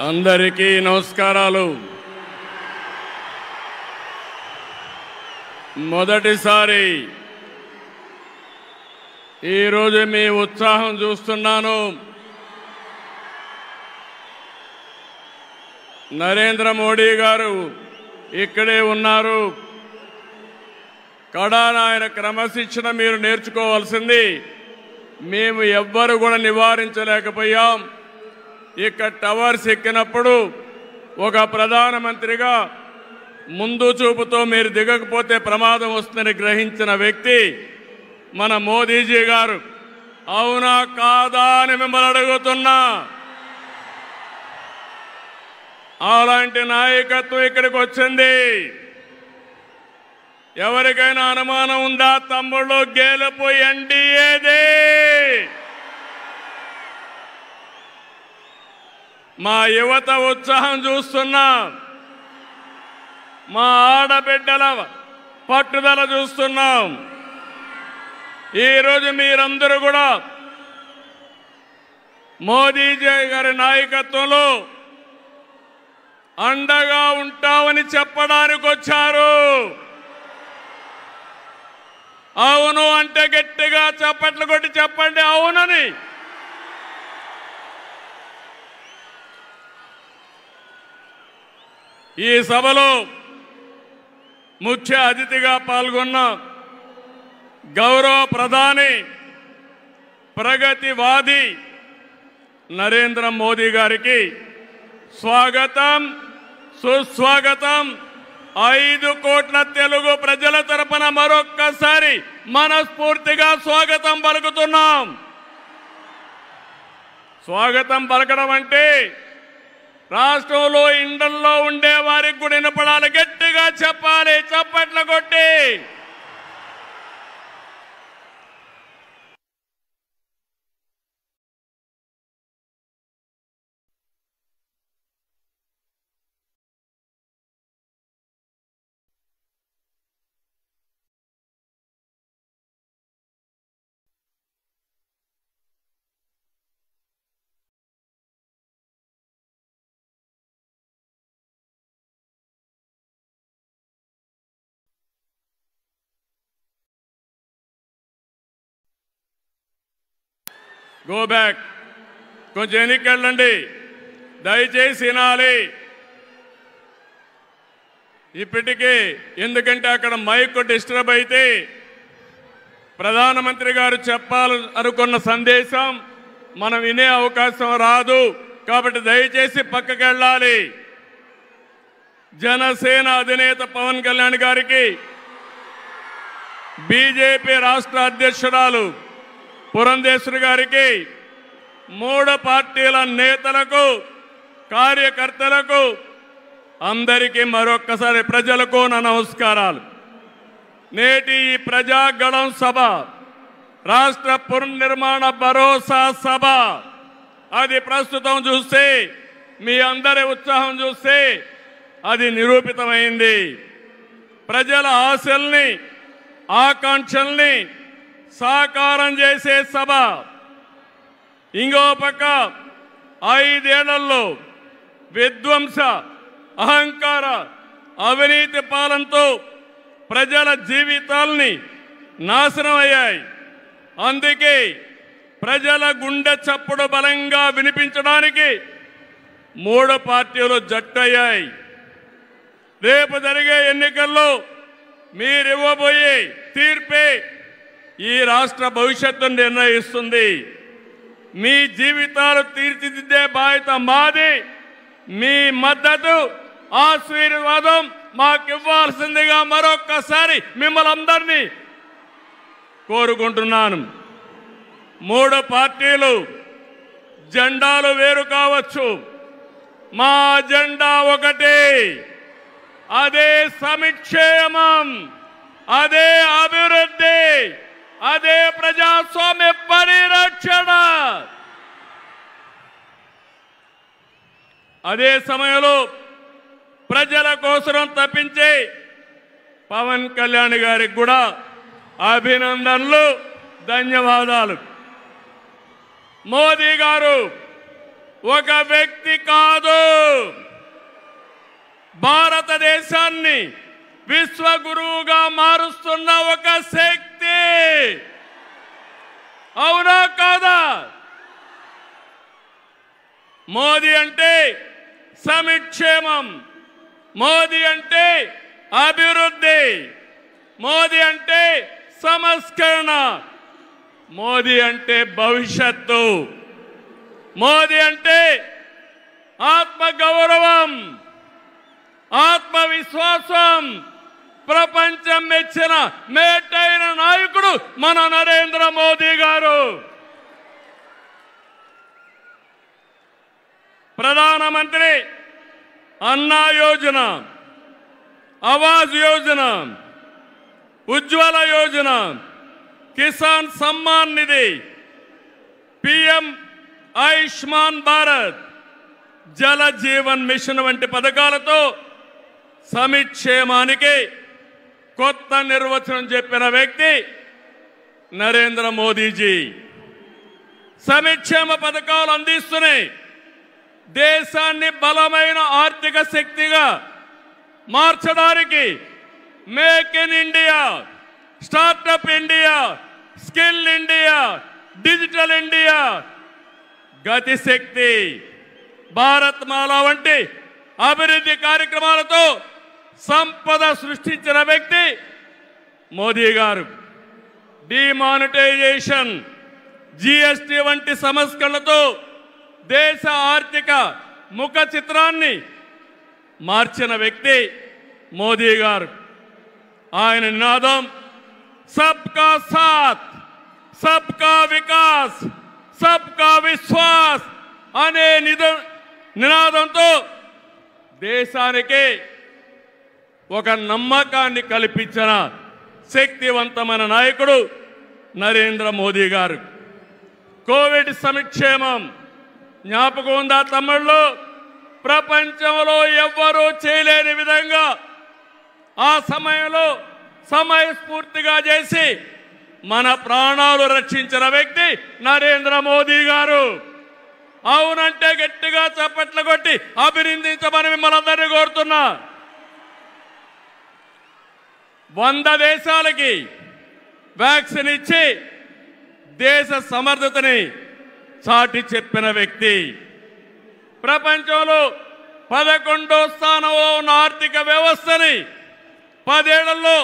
అందరికీ నమస్కారాలు. మొదటిసారి ఈరోజు మీ ఉత్సాహం చూస్తున్నాను. నరేంద్ర మోడీ గారు ఇక్కడే ఉన్నారు. కడాన ఆయన క్రమశిక్షణ మీరు నేర్చుకోవాల్సింది. మేము ఎవ్వరు కూడా నివారించలేకపోయాం. ఇక్కడ టవర్స్ ఎక్కినప్పుడు ఒక ప్రధానమంత్రిగా ముందు చూపుతో మీరు దిగకపోతే ప్రమాదం వస్తుందని గ్రహించిన వ్యక్తి మన మోదీజీ గారు. అవునా కాదా అని మిమ్మల్ని అడుగుతున్నా. అలాంటి నాయకత్వం ఇక్కడికి వచ్చింది. ఎవరికైనా అనుమానం ఉందా? తమ్ముళ్ళు, గెలుపు ఎన్డీఏదే. మా యువత ఉత్సాహం చూస్తున్నా, మా ఆడబిడ్డల పట్టుదల చూస్తున్నాం. ఈరోజు మీరందరూ కూడా మోదీజీ గారి నాయకత్వంలో అండగా ఉంటామని చెప్పడానికి వచ్చారు. అవును అంటే గట్టిగా చప్పట్లు కొట్టి చెప్పండి అవునని. ఈ సభలో ముఖ్య అతిథిగా పాల్గొన్న గౌరవ ప్రధాని, ప్రగతివాది నరేంద్ర మోదీ గారికి స్వాగతం, సుస్వాగతం. 5 కోట్ల తెలుగు ప్రజల తరపున మరొక్కసారి మనస్ఫూర్తిగా స్వాగతం పలుకుతున్నాం. స్వాగతం పలకడం అంటే రాష్ట్రంలో ఇండల్లో ఉండే వారికి కూడా వినపడాలి. గట్టిగా చెప్పాలి, చప్పట్లు కొట్టి. గో బ్యాక్, కొంచెం ఎన్నికెళ్ళండి, దయచేసి వినాలి ఇప్పటికే. ఎందుకంటే అక్కడ మైక్ డిస్టర్బ్ అయితే ప్రధానమంత్రి గారు చెప్పాలనుకున్న సందేశం మనం వినే అవకాశం రాదు. కాబట్టి దయచేసి పక్కకి వెళ్ళాలి. జనసేన అధినేత పవన్ కళ్యాణ్ గారికి, బీజేపీ రాష్ట్ర అధ్యక్షురాలు పురంధేశ్వరి గారికి, 3 పార్టీల నేతలకు, కార్యకర్తలకు, అందరికీ మరొక్కసారి ప్రజలకు నా నమస్కారాలు. నేటి ఈ ప్రజాగళం సభ రాష్ట్ర పునర్నిర్మాణ భరోసా సభ. అది ప్రస్తుతం చూస్తే, మీ అందరి ఉత్సాహం చూస్తే అది నిరూపితమైంది. ప్రజల ఆశల్ని, ఆకాంక్షల్ని సాకారం చేసే సభ. ఇంకో పక్క 5 ఏళ్లలో విధ్వంస, అహంకార, అవినీతి పాలనతో ప్రజల జీవితాల్ని నాశనం అయ్యాయి. అందుకే ప్రజల గుండె చప్పుడు బలంగా వినిపించడానికి 3 పార్టీలు జట్టయ్యాయి. రేపు జరిగే ఎన్నికల్లో మీరివ్వబోయే తీర్పే ఈ రాష్ట్ర భవిష్యత్తును నిర్ణయిస్తుంది. మీ జీవితాలు తీర్చిదిద్దే బాధ్యత మాది. మీ మద్దతు, ఆశీర్వాదం మాకు ఇవ్వాల్సిందిగా మరొక్కసారి మిమ్మల్ని అందరినీ కోరుకుంటున్నాను. 3 పార్టీలు జెండాలు వేరు కావచ్చు, మా జెండా ఒకటే. అదే సంక్షేమం, అదే అభివృద్ధి, అదే ప్రజాస్వామ్య పరిరక్షణ. అదే సమయంలో ప్రజల కోసం తప్పించే పవన్ కళ్యాణ్ గారికి కూడా అభినందనలు, ధన్యవాదాలు. మోదీ గారు ఒక వ్యక్తి కాదు, భారతదేశాన్ని విశ్వగురువుగా మారుస్తున్న ఒక శక్తి. అవునా కాదా? మోదీ అంటే సమిక్షేమం, మోదీ అంటే అభివృద్ధి, మోదీ అంటే సంస్కరణ, మోదీ అంటే భవిష్యత్తు, మోదీ అంటే ఆత్మగౌరవం, ఆత్మవిశ్వాసం. ప్రపంచం మెచ్చిన మేటైన నాయకుడు మన నరేంద్ర మోదీ గారు. ప్రధానమంత్రి అన్నా యోజన, ఆవాజ్ యోజన, ఉజ్వల యోజన, కిసాన్ సమ్మాన్ నిధి, పిఎం ఆయుష్మాన్ భారత్, జల జీవన్ మిషన్ వంటి పథకాలతో సమిక్షేమానికి కొత్త నిర్వచనం చెప్పిన వ్యక్తి నరేంద్ర మోదీజీ. సమిక్షేమ పథకాలు అందిస్తున్నాయి దేశాన్ని బలమైన ఆర్థిక శక్తిగా మార్చడానికి. Make in India, startup India, skill India, digital India, Gatishakti, Bharat Mala వంటి అభివృద్ధి కార్యక్రమాలతో సంపద సృష్టించిన వ్యక్తి మోదీ గారు. డిమానిటైజేషన్, జిఎస్టి వంటి సంస్కరణలతో దేశ ఆర్థిక ముఖ చిత్రాన్ని మార్చిన వ్యక్తి మోదీ గారు. ఆయన నినాదం సబ్కా సాత్, సబ్కా వికాస్, సబ్కా విశ్వాస్ అనే నినాదంతో దేశానికి ఒక నమ్మకాన్ని కల్పించిన శక్తివంతమైన నాయకుడు నరేంద్ర మోదీ గారు. కోవిడ్ సంక్షేమం జ్ఞాపకం ఉందా తమ్ముళ్ళు? ప్రపంచంలో ఎవ్వరూ చేయలేని విధంగా ఆ సమయంలో సమయస్ఫూర్తిగా చేసి మన ప్రాణాలు రక్షించిన వ్యక్తి నరేంద్ర మోదీ గారు. అవునంటే గట్టిగా చప్పట్లు కొట్టి అభినందించమని మిమ్మల్ని అందరినీ కోరుతున్నా. 100 దేశాలకి వ్యాక్సిన్ ఇచ్చి దేశ సమర్థతని చాటి చెప్పిన వ్యక్తి. ప్రపంచంలో 11వ స్థానంలో ఉన్న ఆర్థిక వ్యవస్థని 10 ఏళ్లలో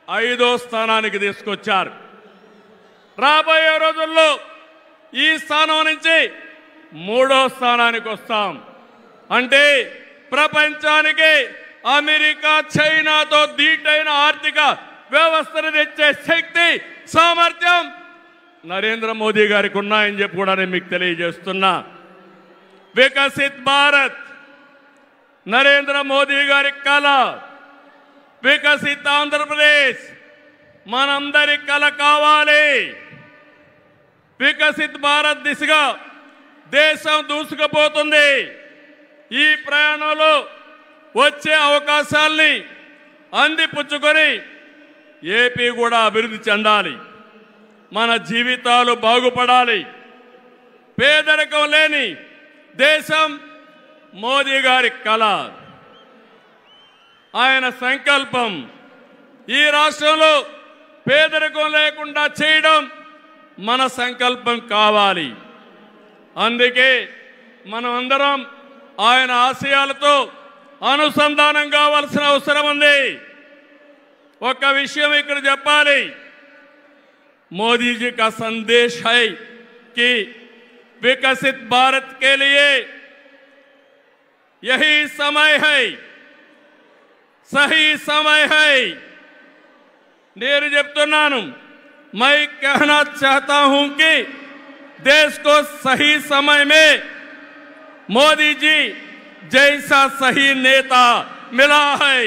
5వ స్థానానికి తీసుకొచ్చారు. రాబోయే రోజుల్లో ఈ స్థానం నుంచి 3వ స్థానానికి వస్తాం. అంటే ప్రపంచానికి అమెరికా, చైనాతో ధీటైన ఆర్థిక వ్యవస్థను తెచ్చే శక్తి, సామర్థ్యం నరేంద్ర మోదీ గారికి ఉన్నాయని చెప్పి కూడా నేను మీకు తెలియజేస్తున్నా. వికసిత్ భారత్ నరేంద్ర మోదీ గారి కళ. వికసిత్ ఆంధ్రప్రదేశ్ మనందరి కళ కావాలి. వికసిత్ భారత్ దిశగా దేశం దూసుకుపోతుంది. ఈ ప్రయాణంలో వచ్చే అవకాశాల్ని అందిపుచ్చుకొని ఏపీ కూడా అభివృద్ధి చెందాలి. మన జీవితాలు బాగుపడాలి. పేదరికం లేని దేశం మోదీ గారి కళ, ఆయన సంకల్పం. ఈ రాష్ట్రంలో పేదరికం లేకుండా చేయడం మన సంకల్పం కావాలి. అందుకే మనం అందరం ఆయన ఆశయాలతో అనుసంధానం కావాల్సిన అవసరం ఉంది. ఒక విషయం ఇక్కడ చెప్పాలి. मोदी जी का संदेश है कि विकसित भारत के लिए यही समय है, सही समय है. నేను చెప్తున్నాను, मैं कहना चाहता हूं कि देश को सही समय में मोदी जी जैसा सही नेता मिला है.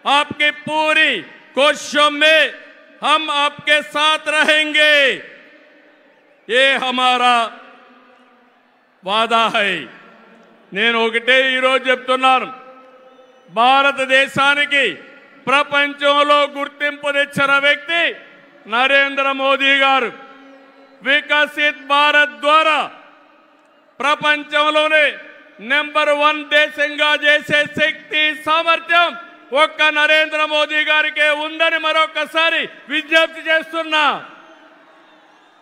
आपकी पूरी कोशिशों में हम आपके साथ रहेंगे, ये हमारा वादा है. నేను ఒకటే ఈరోజు చెప్తున్నాను, భారతదేశానికి ప్రపంచంలో గుర్తింపు తెచ్చిన వ్యక్తి నరేంద్ర మోదీ గారు. వికసిత్ భారత్ ద్వారా ప్రపంచంలోనే నెంబర్ 1 దేశంగా చేసే శక్తి సామర్థ్యం ఒక్క నరేంద్ర మోదీ గారికే ఉందని మరొకసారి విజ్ఞప్తి చేస్తున్నా.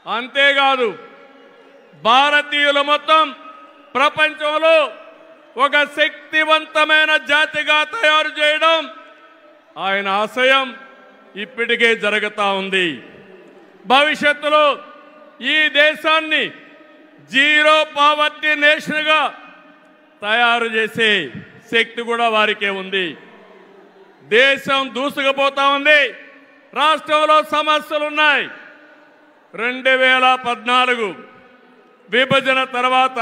అంతేకాదు భారతీయులు మొత్తం ప్రపంచంలో ఒక శక్తివంతమైన జాతిగా తయారు చేయడం ఆయన ఆశయం ఇప్పటికే జరుగుతూ ఉంది. భవిష్యత్తులో ఈ దేశాన్ని జీరో పావర్టీ నేషన్గా తయారు చేసే శక్తి కూడా వారికే ఉంది. దేశం దూసుకుపోతా ఉంది. రాష్ట్రంలో సమస్యలు ఉన్నాయి. 2014 విభజన తర్వాత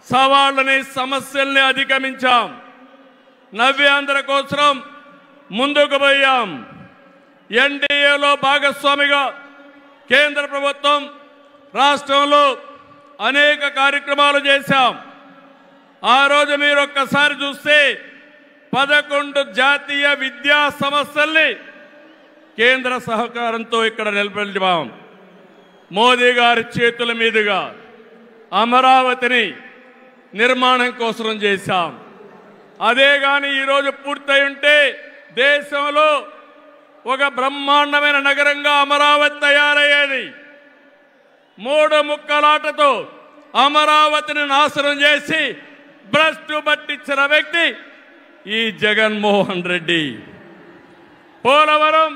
సవాళ్ళని సమస్యల్ని అధిగమించాం. నవ్యాంధ్ర కోసం ముందుకు పోయాం. ఎన్డీఏలో భాగస్వామిగా కేంద్ర ప్రభుత్వం రాష్ట్రంలో అనేక కార్యక్రమాలు చేశాం. ఆ రోజు మీరు ఒక్కసారి చూస్తే 11 జాతీయ విద్యా సంస్థల్ని కేంద్ర సహకారంతో ఇక్కడ నిలబెట్టాం. మోదీ గారి చేతుల మీదుగా అమరావతిని నిర్మాణం కోసం చేశాం. అదే కానీ ఈరోజు పూర్తయి ఉంటే దేశంలో ఒక బ్రహ్మాండమైన నగరంగా అమరావతి తయారయ్యేది. 3 ముక్కలాటతో అమరావతిని నాశనం చేసి భ్రష్టు పట్టించిన వ్యక్తి ఈ జగన్మోహన్ రెడ్డి. పోలవరం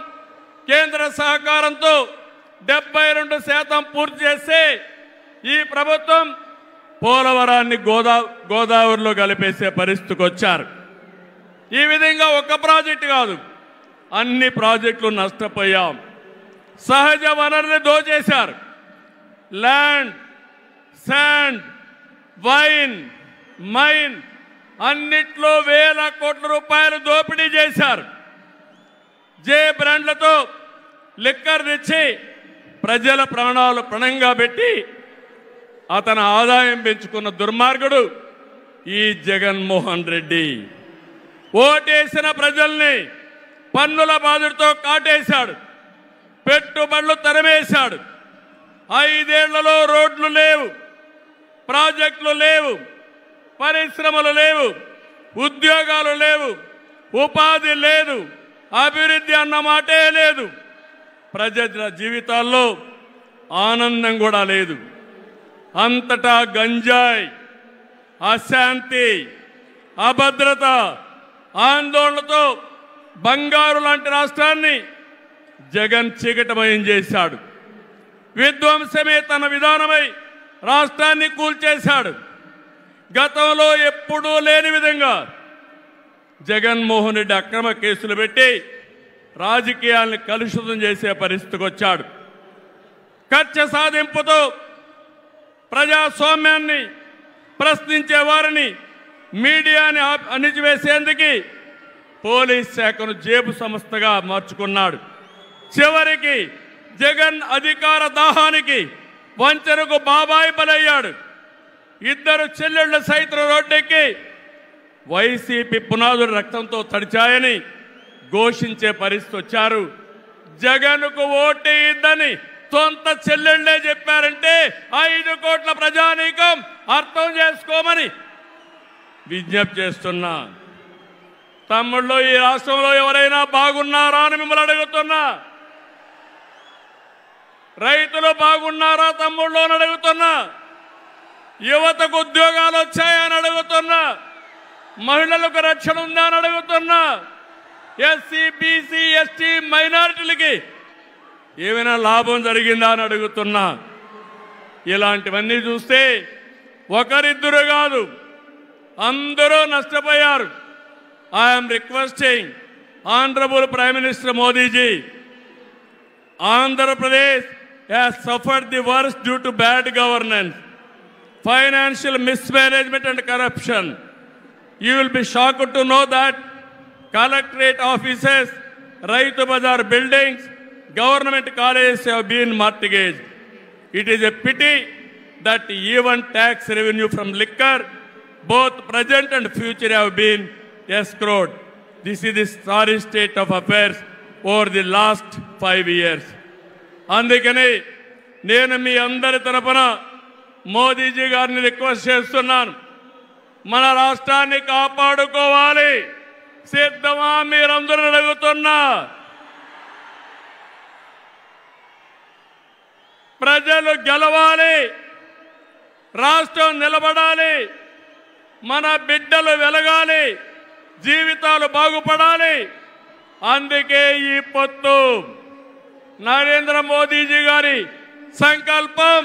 కేంద్ర సహకారంతో 72% పూర్తి చేస్తే ఈ ప్రభుత్వం పోలవరాన్ని గోదావరిలో కలిపేసే పరిస్థితికి వచ్చారు. ఈ విధంగా ఒక ప్రాజెక్టు కాదు, అన్ని ప్రాజెక్టులు నష్టపోయాం. సహజ వనరులు దోచేశారు. ల్యాండ్, శాండ్, వైన్, మైన్ అన్నిట్లో వేల కోట్ల రూపాయలు దోపిడీ చేశారు. జే బ్రాండ్లతో లిక్కర్ తెచ్చి ప్రజల ప్రాణాలు పణంగా పెట్టి అతని ఆదాయం పెంచుకున్న దుర్మార్గుడు ఈ జగన్మోహన్ రెడ్డి. ఓటేసిన ప్రజల్ని పన్నుల బాధతో కాటేశాడు. పెట్టుబడులు తరిమేశాడు. 5 ఏళ్లలో రోడ్లు లేవు, ప్రాజెక్టులు లేవు, పరిశ్రమలు లేవు, ఉద్యోగాలు లేవు, ఉపాధి లేదు, అభివృద్ధి అన్న మాటే లేదు. ప్రజల జీవితాల్లో ఆనందం కూడా లేదు. అంతటా గంజాయి, అశాంతి, అభద్రత, ఆందోళనతో బంగారు లాంటి రాష్ట్రాన్ని జగన్ చీకటమయం చేశాడు. విధ్వంసమే తన విధానమై రాష్ట్రాన్ని కూల్చేశాడు. గతంలో ఎప్పుడూ లేని విధంగా జగన్మోహన్ రెడ్డి అక్రమ కేసులు పెట్టి రాజకీయాలను కలుషితం చేసే పరిస్థితికి వచ్చాడు. కక్ష సాధింపుతో ప్రజాస్వామ్యాన్ని ప్రశ్నించే వారిని, మీడియాని అణిచివేసేందుకు పోలీస్ శాఖను జేబు సంస్థగా మార్చుకున్నాడు. చివరికి జగన్ అధికార దాహానికి వంచనకు బాబాయి బలయ్యాడు. 2 చెల్లెళ్ల సైతం రోడ్డెక్కి వైసీపీ పునాదులు రక్తంతో తడిచాయని ఘోషించే పరిస్థితి వచ్చారు. జగన్కు ఓటేయద్దని సొంత చెల్లెళ్లే చెప్పారంటే 5 కోట్ల ప్రజానీకం అర్థం చేసుకోమని విజ్ఞప్తి చేస్తున్నా. తమ్ముళ్ళు, ఈ రాష్ట్రంలో ఎవరైనా బాగున్నారా అని మిమ్మల్ని అడుగుతున్నా. రైతులు బాగున్నారా తమ్ముళ్ళు అని అడుగుతున్నా. యువతకు ఉద్యోగాలు వచ్చాయని అడుగుతున్నా. మహిళలకు రక్షణ ఉందా అని అడుగుతున్నా. ఎస్సీ, బీసీ, ఎస్టీ మైనారిటీలకి ఏమైనా లాభం జరిగిందా అని అడుగుతున్నా. ఇలాంటివన్నీ చూస్తే ఒకరిద్దరు కాదు, అందరూ నష్టపోయారు. I'm requesting honourable prime minister Modiji, Andhra Pradesh has suffered the worst due to bad governance, financial mismanagement and corruption. You will be shocked to know that collectorate offices, Raitu Bazar buildings, government colleges have been mortgaged. It is a pity that even tax revenue from liquor, both present and future, have been escrowed. This is the sorry state of affairs over the last 5 years. అందుకని నేను మీ అందరి తరపున మోదీజీ గారిని request చేస్తున్నాను, మన రాష్ట్రాన్ని కాపాడుకోవాలి. సిద్ధమా మీరందరూ అడుగుతున్నా? ప్రజలు గెలవాలి, రాష్ట్రం నిలబడాలి, మన బిడ్డలు వెలగాలి, జీవితాలు బాగుపడాలి. అందుకే ఈ పొత్తు. నరేంద్ర మోదీజీ గారి సంకల్పం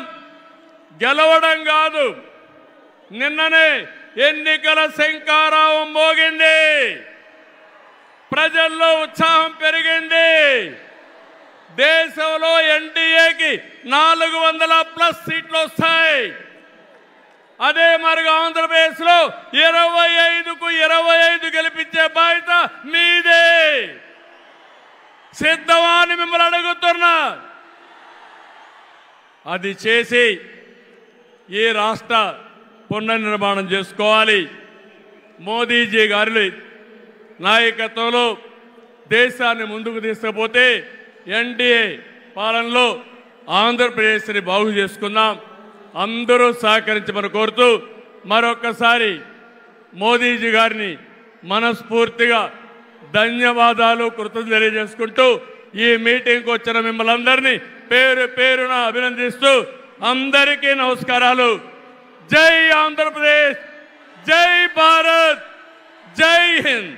గెలవడం కాదు. నిన్ననే ఎన్నికల శంఖారావం మోగింది, ప్రజల్లో ఉత్సాహం పెరిగింది. దేశంలో ఎన్డీఏకి 400+ సీట్లు వస్తాయి. అదే మరిగా ఆంధ్రప్రదేశ్లో 25కు 25 గెలిపించే బాధ్యత మీదే. సిద్ధమా అని మిమ్మల్ని అడుగుతున్నా. అది చేసి ఈ రాష్ట్ర పునర్నిర్మాణం చేసుకోవాలి. మోదీజీ గారి నాయకత్వంలో దేశాన్ని ముందుకు తీసుకుపోతే ఎన్డీఏ పాలనలో ఆంధ్రప్రదేశ్ని బాగు చేసుకుందాం. అందరూ సహకరించమని కోరుతూ మరొకసారి మోదీజీ గారిని మనస్ఫూర్తిగా ధన్యవాదాలు, కృతజ్ఞతలు తెలియజేసుకుంటూ ఈ మీటింగ్కి వచ్చిన మిమ్మల్ని అందరినీ పేరు పేరున అభినందిస్తూ అందరికీ నమస్కారాలు. జై ఆంధ్రప్రదేశ్, జై భారత్, జై హింద్.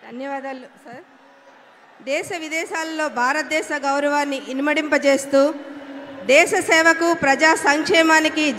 ధన్యవాదాలు సార్. దేశ విదేశాలలో భారతదేశ గౌరవాన్ని ఇనుమడింపజేస్తూ దేశ సేవకు, ప్రజా సంక్షేమానికి